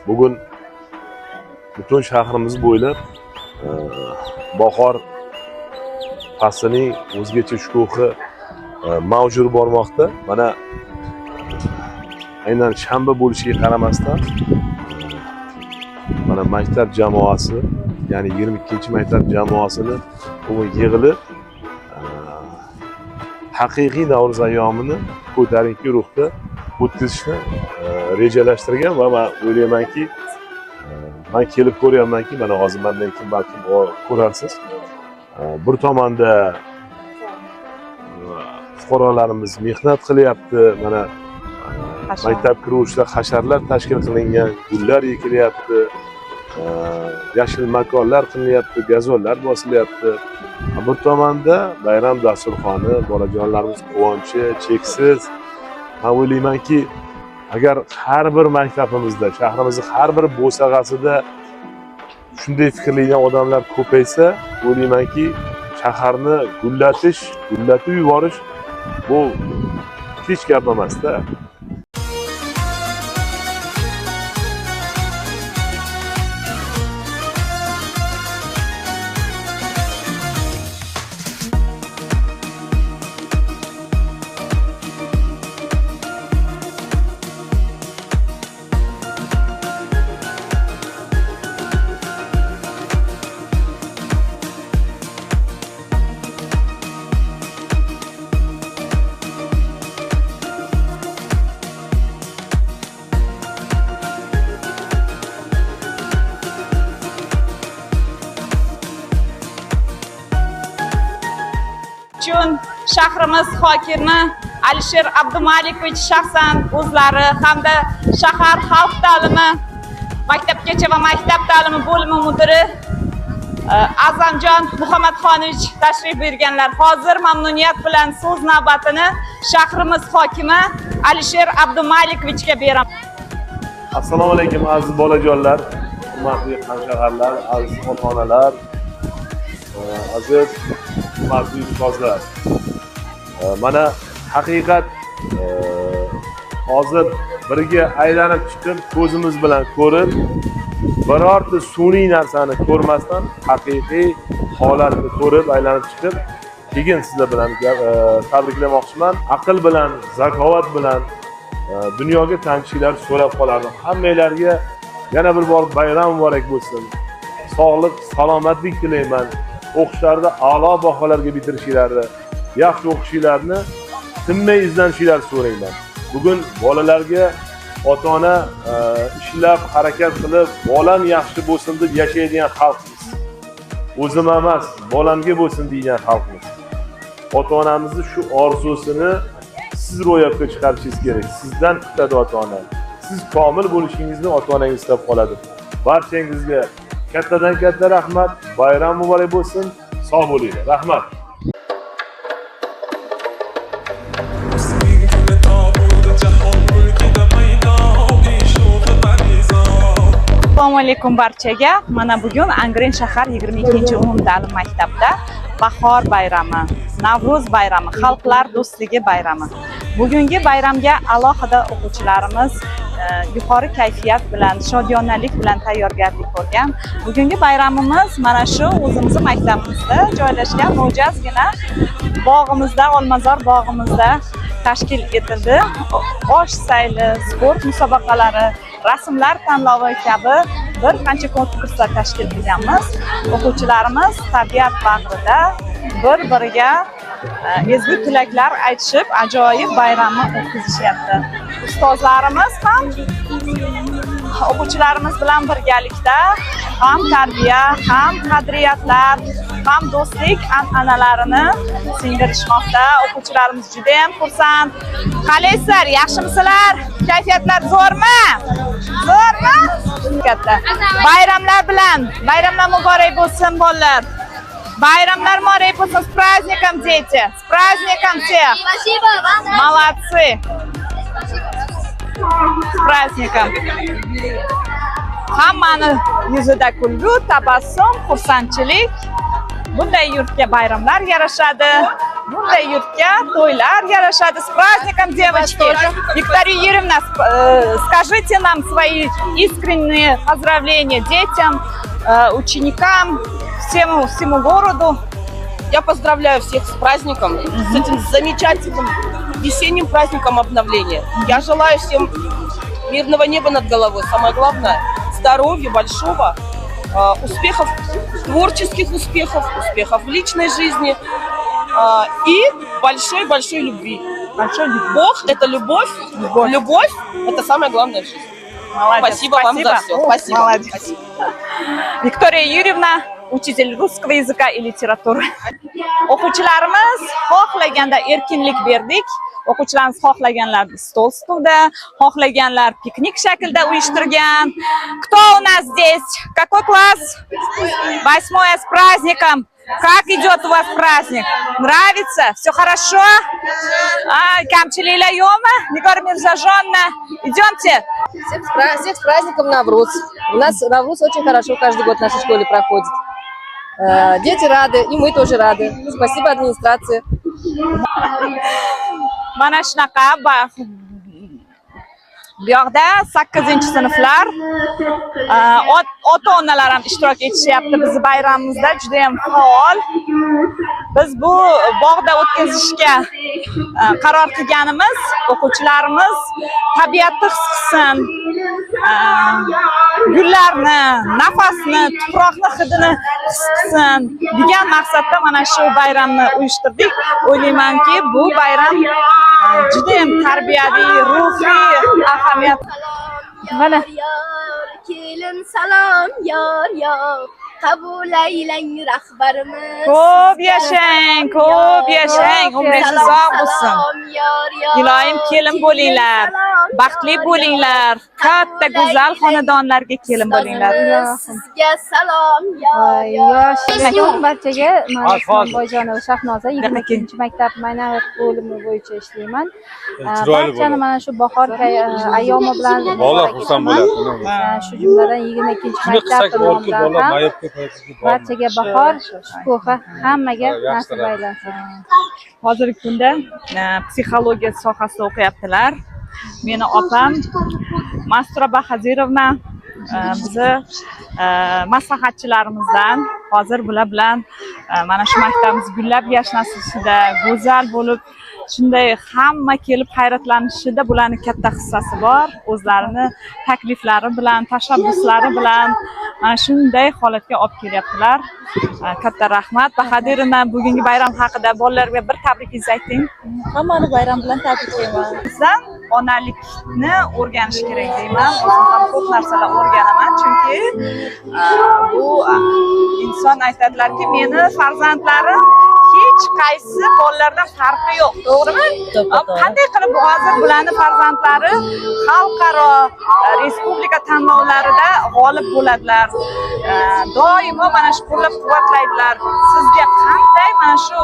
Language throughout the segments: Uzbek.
Bugun butun shahrimiz bo'ylab bahor faslining o'zgacha shukuhi mavjud bormoqda. Mana aynan shanba bo'lishiga qaramasdan mana maktab jamoasi, ya'ni 22-maktab jamoasini bugun yig'ilib haqiqiy Navro'z ayyomini ko'tarinki ruhda o'tkazishni rejalashtirgan va men o'ylaymanki, men kelib ko'ryapmanki, mana hozir mendan keyin balki ko'rarsiz. Bir tomonda fuqarolarimiz mehnat qilyapti, mana maktab kiruvchida hasharlar tashkil qilingan, gullar ekilyapti, yashil makonlar qilinyapti, gazonlar bosilyapti. Bir tomonda bayram dasturxoni, bolajonlarimiz quvonchi cheksiz. Men o'ylaymanki, agar har bir maktabimizda, shahrimizning har bir bo'sag'asida shunday fikrlaydigan odamlar ko'paysa, o'ylaymanki, shaharni gullatib yuborish bu hech gap emasda. Shahrimiz hokimi Alisher Abdumalikovich shaxsan o'zlari hamda shahar xalq ta'limi maktabgacha va maktab ta'limi bo'limi mudiri A'zamjon Muhammadxonovich tashrif buyurganlar. Hozir mamnuniyat bilan so'z navbatini shahrimiz hokimi Alisher Abdumalikovичga beraman. Assalomu alaykum aziz bolajonlar, hurmatli hamshaharlar, aziz ota-onalar, aziz hurmatli ustozlar. Mana haqiqat hozir birga aylanib chiqib, ko'zimiz bilan ko'rib, birorta sun'iy narsani ko'rmasdan haqiqiy holatni ko'rib, aylanib chiqib, keyin sizlar bilan tabriklamoqchiman. Aql bilan, zakovat bilan dunyoga tanishinglar so'rab qolardim. Hammanglarga yana bir bor bayram muborak bo'lsin. Sog'lik, salomatlik tilayman. O'qishlarda a'lo baholarga bitirishinglarni, yaxshi o'qishinglarni tinmay izlanishinglarni so'rayman. Bugun bolalarga ota-ona ishlab, harakat qilib, bolam yaxshi bo'lsin deb yashaydigan xalqmiz. O'zim emas, bolamga bo'lsin degan xalqmiz. Ota-onamizni shu orzusini siz ro'yobga chiqarishingiz kerak. Sizdan kutadi ota-ona. Siz komil bo'lishingizni ota-onangiz istab qoladi. Barchangizga kattadan katta rahmat. Bayram muborak bo'lsin. Sog' bo'linglar. Rahmat. Assalomu alaykum barchaga. Mana bugun Angren shahar 22-umumta'lim maktabda bahor bayrami, Navro'z bayrami, xalqlar do'stligi bayrami. Bugungi bayramga alohida o'quvchilarimiz yuqori kayfiyat bilan, shodiyonalik bilan tayyorgarlik ko'rgan. Bugungi bayramimiz mana shu o'zimizning maktabimizda joylashgan mo'jazgina bog'imizda, Olmazor bog'imizda tashkil etildi. Osh sayli, sport musobaqalari, rasmlar tanlovi kabi bir qancha konkurslar tashkil qilganmiz. O'quvchilarimiz tabiat bag'rida bir-biriga ezgu tilaklar aytishib, ajoyib bayramni o'tkazishyapti. Ustozlarimiz ham o'quvchilarimiz bilan birgalikda ham tarbiya, ham qadriyatlar, ham do'stlik an'analarini singdirishmoqda. O'quvchilarimiz juda ham xursand. Qalaysizlar, yaxshimisizlar? Kayfiyatlar zo'rmi? Zo'rmi? Katta. Bayramlar bilan, bayramlar muborak bo'lsin bolalar. Bayramlar muborak bo'lsin. С праздником, дети. С праздником всех. Спасибо вам. Молодцы. С праздником. Hammani yuzida kulgu, tabassum, xursandchilik. Bunday yurtga bayramlar yarashadi. Bunday yurtga to'ylar yarashadi. С праздником, девочки! Виктория Юрьевна, скажите нам свои искренние поздравления детям, ученикам, всему городу. Я поздравляю всех с праздником, с этим замечательным весенним праздником обновления. Я желаю всем мирного неба над головой. Самое главное – здоровья большого, успехов, творческих успехов, успехов в личной жизни и большой-большой любви. Бог – это любовь. Любовь – это самое главное в жизни. Молодец. Спасибо вам за все. Спасибо. Молодец. Виктория Юрьевна, учитель русского языка и литературы. O'quvchilarimiz xohlaganda erkinlik berdik. O'quvchilarimiz xohlaganlar stol stulda, xohlaganlar piknik shaklida uyushtirgan. Кто у нас здесь? Какой класс? 8-й, с праздником. Как идет у вас праздник? Нравится? Все хорошо? Камчилейла Йома? Нигор Мирзажонна? Идемте. Всех с праздником Навруз. У нас Навруз очень хорошо каждый год в нашей школе проходит. Дети рады, и мы тоже рады. Спасибо администрации. Mana shunaqa bu yoqda 8-sinflar ota-onalar ham ishtirok etishyapti bizni bayramimizda juda ham faol. Biz bu bog'da o'tkazishga qaror qilganimiz o'quvchilarimiz tabiatni his qilsin, gullarni, nafasni, tuproqni hidini his qilsin degan maqsadda mana shu bayramni uyushtirdik. O'ylaymanki, bu bayram juda ham tarbiyaviy, ruhiy ahamiyat. Mana kelin salom yor yor qabul aylang rahbarimiz. Ko'p yashang, umringiz uzoq bo'lsin. Iloyim kelin bo'linglar, baxtli bo'linglar, katta go'zal xonadonlarga kelin bo'linglar. Sizga salom yor yor. Yosh barchaga men Ismonboyjonova Shahnoza 22-maktab ma'naviyat bo'limi bo'yicha ishlayman. Barchani mana shu bahor ayyomi bilan bola xursand bo'ladi. Shu jumladan 22-maktab nomidan barchaga bahor, shukuhi hammaga nasib aylansin. Hozirgi kunda psixologiya sohasida o'qiyaptilar. Meni opam Mastura Bahazirovna bizni maslahatchilarimizdan hozir bular bilan mana shu maktabimiz gullab yashnashida, go'zal bo'lib, shunday hamma kelib hayratlanishida bularning katta hissasi bor. O'zlarini takliflari bilan, tashabbuslari bilan mana shunday holatga olib kelyaptilar. Katta rahmat. Bahadirovna, bugungi bayram haqida bolalarga bir tabrikingizni ayting. Hammani bayram bilan tabriklayman. Bizdan onalikni o'rganish kerak deyman. O'zim ham ko'p narsalar o'rganaman, chunki bu inson aytadilarki, meni farzandlarim hech qaysi bolalardan farqi yo'q, to'g'rimi? Qanday qilib hozir bularni farzandlari xalqaro respublika tanlovlarida g'olib bo'ladilar. Doimo mana shu qo'llab-quvvatlaydilar. Sizga qanday mana shu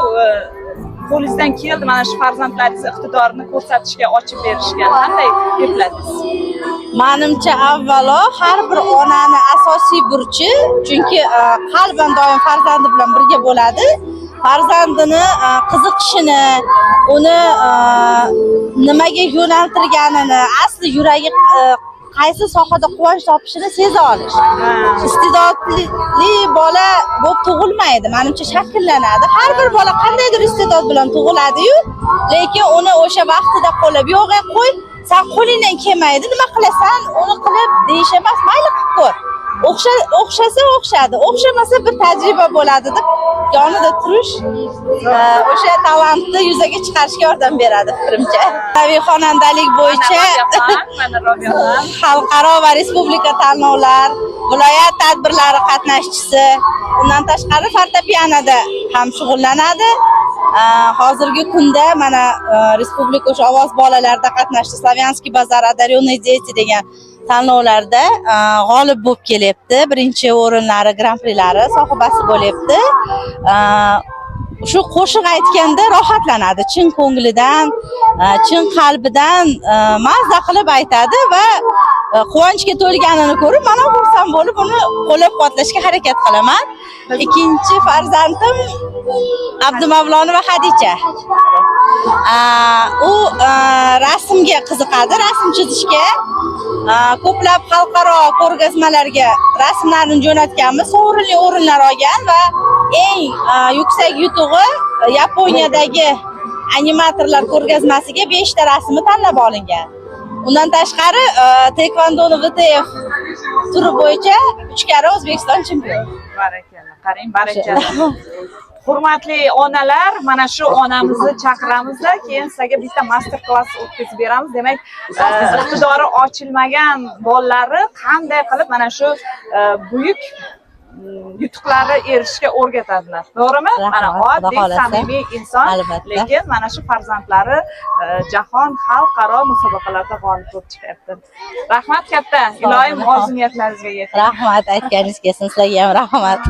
qo'lingizdan keldi mana shu farzandlaringiz iqtidorini ko'rsatishga, ochib berishga qanday epladingiz? Menimcha avvalo har bir onani asosiy burchi, chunki qalban doim farzandi bilan birga bo'ladi. Farzandini qiziqishini, uni nimaga yo'naltirganini, asli yuragi qaysi sohada quvonch topishini seza olish. Iste'dodli bola bo'lib tug'ilmaydi, menimcha shakllanadi. Har bir bola qandaydir iste'dod bilan tug'iladi-yu, lekin uni o'sha vaqtida qo'lab yo'g'e qo'y, sen qo'lingdan kelmaydi, nima qilasan, uni qilib deyish emas, mayli qilib ko'r. O'xshasa o'xshadi, o'xshamasa bir tajriba bo'ladi deb yonida turish o'sha talantni yuzaga chiqarishga yordam beradi fikrimcha. Tabiiy xonandalik bo'yicha xalqaro va respublika tanlovlar, viloyat tadbirlari qatnashchisi, undan tashqari fortepianoda ham shug'ullanadi. Hozirgi kunda mana respublika o'sha ovoz bolalarda qatnashdi, Slavyanskiy bozor, Одарённые дети degan tanlovlarda g'olib bo'lib kelyapti. Birinchi o'rinlari, gran-prilari sohibasi bo'lyapti. Shu qo'shiq aytganda rohatlanadi, chin ko'nglidan, chin qalbidan mazza qilib aytadi va quvonchga to'lganini ko'rib, men ham xursand bo'lib uni qo'llab-quvvatlashga harakat qilaman. Ikkinchi farzandim Abdumavlonova Xadicha. U rasmga qiziqadi, rasm chizishga. Ko'plab xalqaro ko'rgazmalarga rasmlarni jo'natganmiz, sovrinli o'rinlar olgan va eng yuksak yutug'i Yaponiyadagi animatorlar ko'rgazmasiga 5 ta rasmi tanlab olingan. Undan tashqari taekvondoni VTF turi bo'yicha 3 karra O'zbekiston chempioni. Barakalla, qarang, barakalla. Hurmatli onalar, mana shu onamizni chaqiramizda, keyin sizlarga bitta master klass o'tkazib beramiz. Demak, iqtidori ochilmagan bolalarni qanday qilib mana shu buyuk yutuqlarga erishishga o'rgatadilar. To'g'rimi? Mana oddiy samimiy inson, lekin mana shu farzandlari jahon xalqaro musobaqalarda g'olib bo'lib chiqyapti. Rahmat katta. Iloyim orzu niyatlaringizga yeting. Rahmat, aytganingiz kelsin, sizlarga ham rahmat.